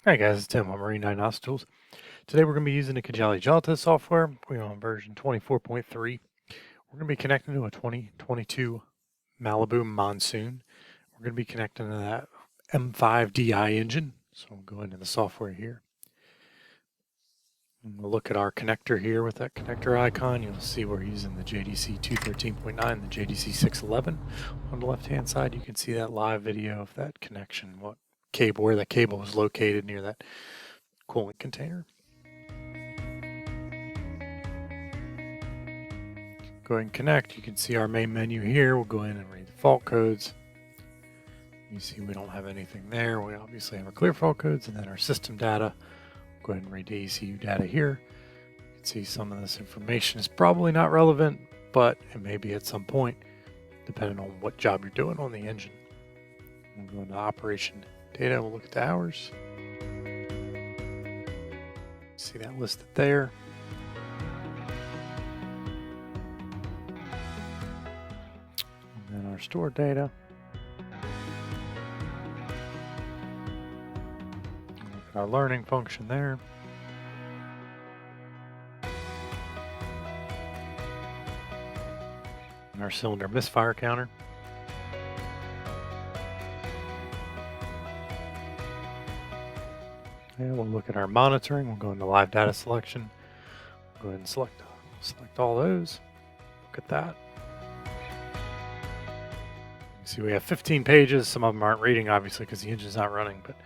Hi guys, it's Tim on Marine Diagnostic Tools. Today we're going to be using the Cojali Jaltest software. We're on version 24.3. We're going to be connecting to a 2022 Malibu Monsoon. We're going to be connecting to that M5Di engine. So we'll go into the software here. And we'll look at our connector here with that connector icon. You'll see we're using the JDC 213.9, the JDC 611. On the left-hand side, you can see that live video of that connection, where that cable is located near that coolant container. Go ahead and connect. You can see our main menu here. We'll go in and read the fault codes. You see we don't have anything there. We obviously have our clear fault codes, and then our system data. Go ahead and read the ECU data here. You can see some of this information is probably not relevant, but it may be at some point, depending on what job you're doing on the engine. We'll go into operation data. We'll look at the hours. See that listed there. And then our stored data. Look at our learning function there. And our cylinder misfire counter. And we'll look at our monitoring. We'll go into live data selection. Go ahead and select all those. Look at that. You see we have 15 pages. Some of them aren't reading, obviously, because the engine's not running, but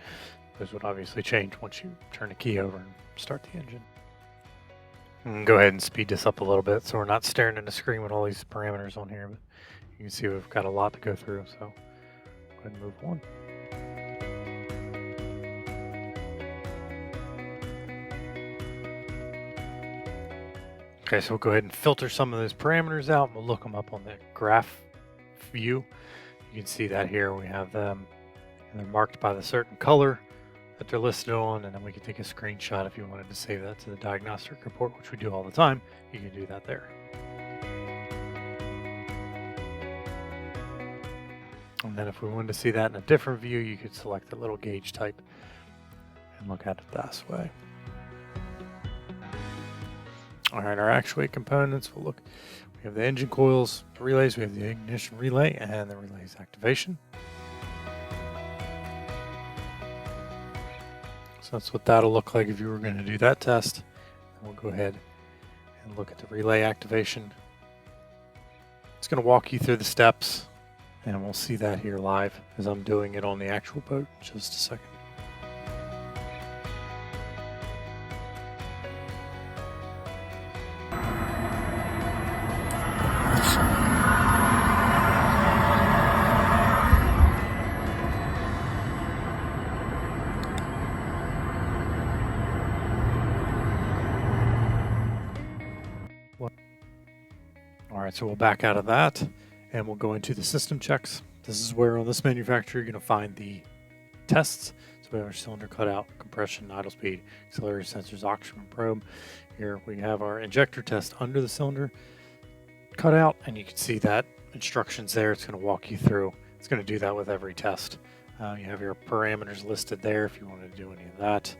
those would obviously change once you turn the key over and start the engine. And go ahead and speed this up a little bit so we're not staring at the screen with all these parameters on here. But you can see we've got a lot to go through, so go ahead and move on. Okay, so we'll go ahead and filter some of those parameters out. We'll look them up on the graph view. You can see that here we have them, and they're marked by the certain color that they're listed on, and then we can take a screenshot if you wanted to save that to the diagnostic report, which we do all the time. You can do that there. And then if we wanted to see that in a different view, you could select the little gauge type and look at it this way. All right, our actuate components, we'll look. We have the engine coils, the relays, we have the ignition relay, and the relay's activation. So that's what that'll look like if you were going to do that test. And we'll go ahead and look at the relay activation. It's going to walk you through the steps, and we'll see that here live as I'm doing it on the actual boat in just a second. All right, so we'll back out of that and we'll go into the system checks. This is where on this manufacturer you're going to find the tests. So we have our cylinder cutout, compression, idle speed, auxiliary sensors, oxygen probe. Here we have our injector test under the cylinder cutout, and you can see that instructions there. It's going to walk you through. It's going to do that with every test. You have your parameters listed there if you wanted to do any of that.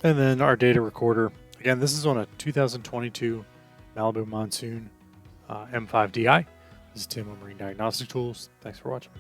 And then our data recorder. Again, this is on a 2022 Malibu Monsoon M5Di. This is Tim on Marine Diagnostic Tools. Thanks for watching.